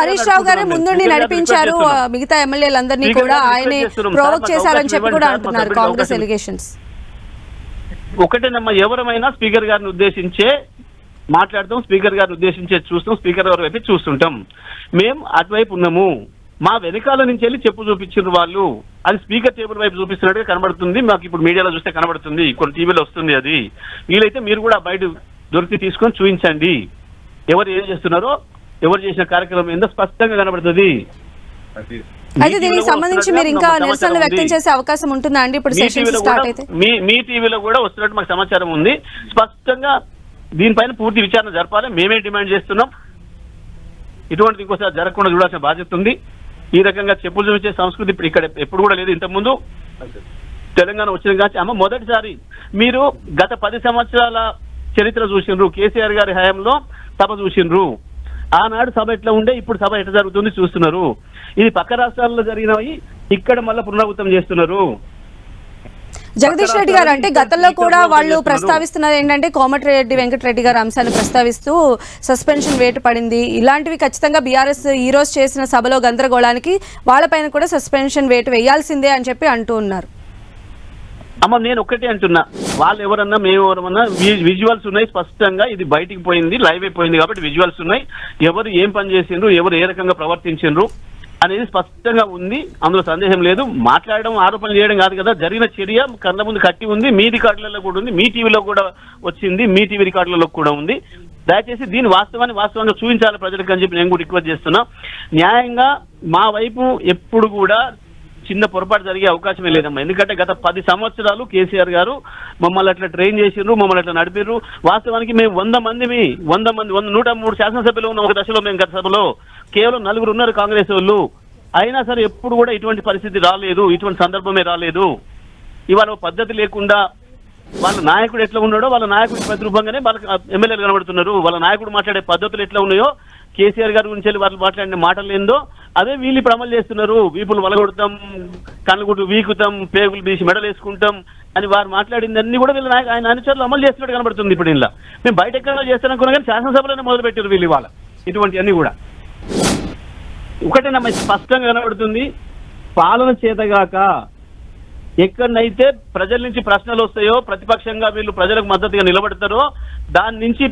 హరీష్ రావు గారు ముందుండి నడిపించారు, మిగతా ఎమ్మెల్యేలందరినీ కూడా ఆయనే ప్రొవోక్ చేశారని చెప్పి కూడా అంటున్నారు కాంగ్రెస్ ఎలిగేషన్స్. ఒకటేనమ్మా, ఎవరమైనా స్పీకర్ గారిని ఉద్దేశించే మాట్లాడతాం, స్పీకర్ గారిని ఉద్దేశించి చూస్తాం, స్పీకర్ గారి వైపు చూస్తుంటాం. మేము అటువైపు ఉన్నాము. మా వెనకాల నుంచి వెళ్ళి చెప్పు చూపించారు వాళ్ళు. అది స్పీకర్ టేబుల్ వైపు చూపిస్తున్నట్టుగా కనబడుతుంది. మాకు ఇప్పుడు మీడియాలో చూస్తే కనబడుతుంది, కొన్ని టీవీలో వస్తుంది. అది వీలైతే మీరు కూడా బయట దొరికి తీసుకొని చూపించండి. ఎవరు ఏం చేస్తున్నారో, ఎవరు చేసిన కార్యక్రమం ఏందో స్పష్టంగా కనబడుతుంది. అయితే దీనికి సంబంధించి మీరు ఇంకా నిరసనలు వ్యక్తం చేసే అవకాశం ఉంటుందా అండి ఇప్పుడు సెషన్ స్టార్ట్ అయితే? మీ టీవీలో కూడా వస్తున్నట్టు మాకు సమాచారం ఉంది. స్పష్టంగా దీనిపైన పూర్తి విచారణ జరపాలి. మేమే డిమాండ్ చేస్తున్నాం. ఇటువంటిది ఇంకోసారి జరగకుండా చూడాల్సిన బాధ్యత ఉంది. ఈ రకంగా చెప్పులు చూపించే సంస్కృతి ఇప్పుడు ఇక్కడ ఎప్పుడు కూడా లేదు. ఇంతకుముందు తెలంగాణ వచ్చిన కానీ అమ్మ మొదటిసారి మీరు గత 10 సంవత్సరాల చరిత్ర చూసిండ్రు. కేసీఆర్ గారి హయాంలో సభ చూసిండ్రు. ఆనాడు సభ ఎట్లా ఉండే, ఇప్పుడు సభ ఎట్లా జరుగుతుంది చూస్తున్నారు. ఇది పక్క రాష్ట్రాల్లో జరిగినవి ఇక్కడ మళ్ళీ పునరావృతం చేస్తున్నారు. జగదీష్ రెడ్డి గారు, అంటే గతంలో కూడా వాళ్ళు ప్రస్తావిస్తున్నది ఏంటంటే కోమటిరెడ్డి వెంకటరెడ్డి గారు అంశాన్ని ప్రస్తావిస్తూ సస్పెన్షన్ వేటు పడింది. ఇలాంటివి ఖచ్చితంగా బీఆర్ఎస్ ఈ రోజు చేసిన సభలో గందరగోళానికి వాళ్ళపైన కూడా సస్పెన్షన్ వేటు వేయాల్సిందే అని చెప్పి అంటూ ఉన్నారు. అమ్మ నేను ఒక్కటే అంటున్నా, వాళ్ళు ఎవరన్నా మేము ఎవరన్నా విజువల్స్ ఉన్నాయి స్పష్టంగా. ఇది బయటికి పోయింది, లైవ్ అయిపోయింది కాబట్టి విజువల్స్ ఉన్నాయి. ఎవరు ఏం పని చేసిండ్రు, ఎవరు ఏ రకంగా ప్రవర్తించిండ్రు అనేది స్పష్టంగా ఉంది. అందులో సందేహం లేదు. మాట్లాడడం, ఆరోపణలు చేయడం కాదు కదా. జరిగిన చర్య కళ్ళ ముందు కట్టి ఉంది. మీ రికార్డులలో కూడా ఉంది, మీ టీవీలో కూడా వచ్చింది, మీ టీవీ రికార్డులలో కూడా ఉంది. దయచేసి దీని వాస్తవంగా చూపించాలి ప్రజలకు అని చెప్పి నేను కూడా రిక్వెస్ట్ చేస్తున్నా. న్యాయంగా మా వైపు ఎప్పుడు కూడా చిన్న పొరపాటు జరిగే అవకాశమే లేదమ్మా. ఎందుకంటే గత 10 సంవత్సరాలు కేసీఆర్ గారు మమ్మల్ని అట్లా ట్రైన్ చేసిండ్రు, మమ్మల్ని అట్లా నడిపిర్రు. వాస్తవానికి మేము 103 శాసనసభ్యులు ఉన్న ఒక దశలో మేము గత సభలో కేవలం 4 ఉన్నారు కాంగ్రెస్ వాళ్ళు. అయినా సరే ఎప్పుడు కూడా ఇటువంటి పరిస్థితి రాలేదు, ఇటువంటి సందర్భమే రాలేదు. ఇవాళ పద్ధతి లేకుండా వాళ్ళ నాయకుడు ఎట్లా ఉన్నాడో వాళ్ళ నాయకుడి ప్రతిరూపంగానే వాళ్ళకి ఎమ్మెల్యేలు కనబడుతున్నారు. వాళ్ళ నాయకుడు మాట్లాడే పద్ధతులు ఎట్లా ఉన్నాయో, కేసీఆర్ గారి గురించి వాళ్ళు మాట్లాడిన మాటలు ఏందో అదే వీళ్ళు ఇప్పుడు అమలు చేస్తున్నారు. వీపులు వలగొడతాం, కళ్ళగుడ్డు వీకుతాం, పేగులు తీసి మెడలు వేసుకుంటాం అని వారు మాట్లాడిందన్నీ కూడా వీళ్ళ ఆయన అనుచరులు అమలు చేస్తున్నట్టు కనబడుతుంది. ఇప్పుడు ఇలా మేము బయట ఎక్కడ చేస్తాననుకున్నా కానీ శాసనసభలోనే మొదలు పెట్టారు వీళ్ళు ఇవాళ ఇటువంటి అన్ని కూడా. ఒకటే నమ్మ స్పష్టంగా కనబడుతుంది, పాలన చేతగాక ఎక్కడనైతే ప్రజల నుంచి ప్రశ్నలు వస్తాయో, ప్రతిపక్షంగా వీళ్ళు ప్రజలకు మద్దతుగా నిలబడతారో దాని నుంచి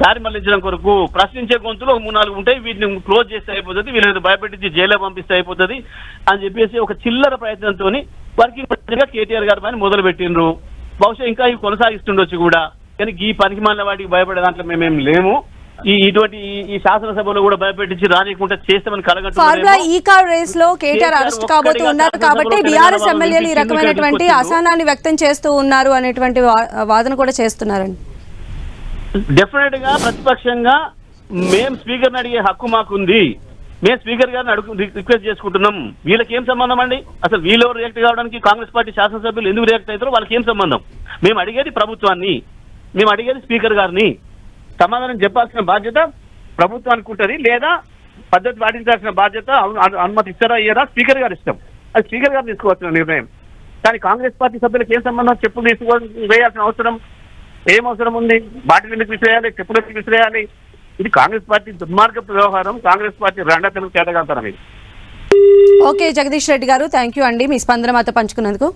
దారి మళ్లించడం కొరకు ప్రశ్నించే గొంతులు 3-4 ఉంటాయి. వీటిని క్లోజ్ చేస్తే అయిపోతుంది, వీళ్ళని భయపెట్టించి జైల్లో పంపిస్తే అయిపోతుంది అని చెప్పేసి ఒక చిల్లర ప్రయత్నంతో వర్కింగ్ ప్రెసిడెంట్ కేటీఆర్ గారి పైన మొదలు పెట్టిండ్రు. బహుశా ఇంకా ఇవి కొనసాగిస్తుండొచ్చు కూడా. కానీ ఈ పనికి మాలిన వాటికి భయపడే దాంట్లో మేమేం లేము. ఈ శాసనసభలో కూడా భయపెట్టించి రానికుండా చేస్తామని ఫార్ములా ఈ కార్ రేస్ లో కేటీఆర్ అరెస్ట్ కాబోతూ ఉన్నారు కాబట్టి బీఆర్ఎస్ ఎమ్మెల్యేలు ఈ రకమైనటువంటి అసహనాన్ని వ్యక్తం చేస్తూ ఉన్నారు అనేటువంటి వాదన కూడా చేస్తున్నారండి. డెఫినెట్ గా ప్రతిపక్షంగా మేము స్పీకర్ని అడిగే హక్కు మాకుంది. మేము స్పీకర్ గారిని రిక్వెస్ట్ చేసుకుంటున్నాం. వీళ్ళకి ఏం సంబంధం అండి? అసలు వీళ్ళు రియాక్ట్ కావడానికి కాంగ్రెస్ పార్టీ శాసనసభ్యులు ఎందుకు రియాక్ట్ అవుతారో వాళ్ళకి ఏం సంబంధం? మేము అడిగేది ప్రభుత్వాన్ని, మేము అడిగేది స్పీకర్ గారిని. సమాధానం చెప్పాల్సిన బాధ్యత ప్రభుత్వానికి ఉంటుంది, లేదా పద్ధతి పాటించాల్సిన బాధ్యత అనుమతి ఇస్తారా ఇయ్యారా స్పీకర్ గారు ఇష్టం. అది స్పీకర్ గారు తీసుకోవాల్సిన నిర్ణయం. కానీ కాంగ్రెస్ పార్టీ సభ్యులకు ఏం సంబంధం? చెప్పులు వేయాల్సిన అవసరం ఏం అవసరం ఉంది? బాటిల్ ఎందుకు విసిరేయాలి, చెప్పులు ఎందుకు విసిరేయాలి? ఇది కాంగ్రెస్ పార్టీ దుర్మార్గపు వ్యవహారం, కాంగ్రెస్ పార్టీ రెండతలకు చేతగాంతరం ఇది. ఓకే జగదీష్ రెడ్డి గారు, థ్యాంక్ యూ అండి మీ స్పందన మాతో పంచుకున్నందుకు.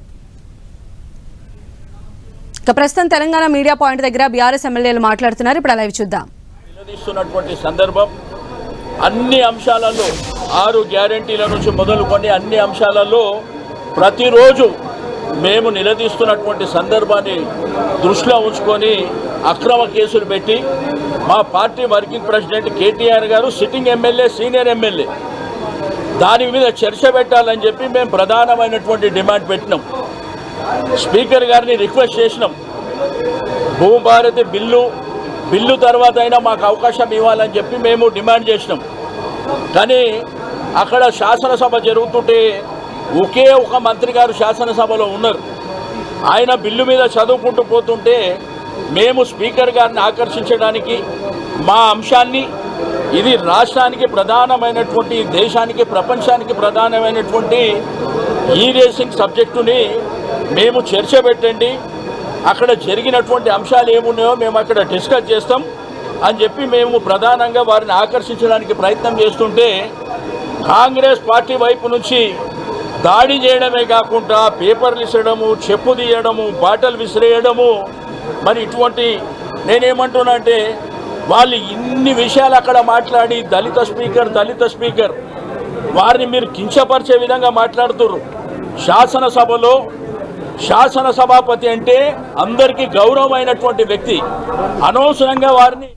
ఇక ప్రస్తుతం తెలంగాణ మీడియా పాయింట్ దగ్గర బీఆర్ఎస్ ఎమ్మెల్యేలు మాట్లాడుతున్నారు. ఇప్పుడు లైవ్ చూద్దాం. నిలదీస్తున్నటువంటి సందర్భం అన్ని అంశాలలో 6 గ్యారెంటీల నుంచి మొదలుకొని అన్ని అంశాలలో ప్రతిరోజు మేము నిలదీస్తున్నటువంటి సందర్భాన్ని దృష్టిలో ఉంచుకొని అక్రమ కేసులు పెట్టి మా పార్టీ వర్కింగ్ ప్రెసిడెంట్ కేటీఆర్ గారు సిట్టింగ్ ఎమ్మెల్యే, సీనియర్ ఎమ్మెల్యే దాని మీద చర్చ పెట్టాలని చెప్పి మేము ప్రధానమైనటువంటి డిమాండ్ పెట్టినాం. స్పీకర్ గారిని రిక్వెస్ట్ చేసినాం, భూభారతి బిల్లు తర్వాత అయినా మాకు అవకాశం ఇవ్వాలని చెప్పి మేము డిమాండ్ చేసినాం. కానీ అక్కడ శాసనసభ జరుగుతుంటే ఒకే ఒక మంత్రి గారు శాసనసభలో ఉన్నారు. ఆయన బిల్లు మీద చదువుకుంటూ పోతుంటే మేము స్పీకర్ గారిని ఆకర్షించడానికి మా అంశాన్ని, ఇది రాష్ట్రానికి ప్రధానమైనటువంటి, దేశానికి ప్రపంచానికి ప్రధానమైనటువంటి ఈ రేసింగ్ సబ్జెక్టుని మేము చర్చ పెట్టండి, అక్కడ జరిగినటువంటి అంశాలు ఏమున్నాయో మేము అక్కడ డిస్కస్ చేస్తాం అని చెప్పి మేము ప్రధానంగా వారిని ఆకర్షించడానికి ప్రయత్నం చేస్తుంటే కాంగ్రెస్ పార్టీ వైపు నుంచి దాడి చేయడమే కాకుండా పేపర్లు ఇసడము, చెప్పు తీయడము, బాటలు విసిరేయడము. మరి ఇటువంటి నేనేమంటున్నా అంటే వాళ్ళు ఇన్ని విషయాలు అక్కడ మాట్లాడి దళిత స్పీకర్ వారిని మీరు కించపరిచే విధంగా మాట్లాడుతున్నారు. శాసనసభలో శాసన సభాపతి అంటే అందరికీ గౌరవమైనటువంటి వ్యక్తి, అనవసరంగా వారిని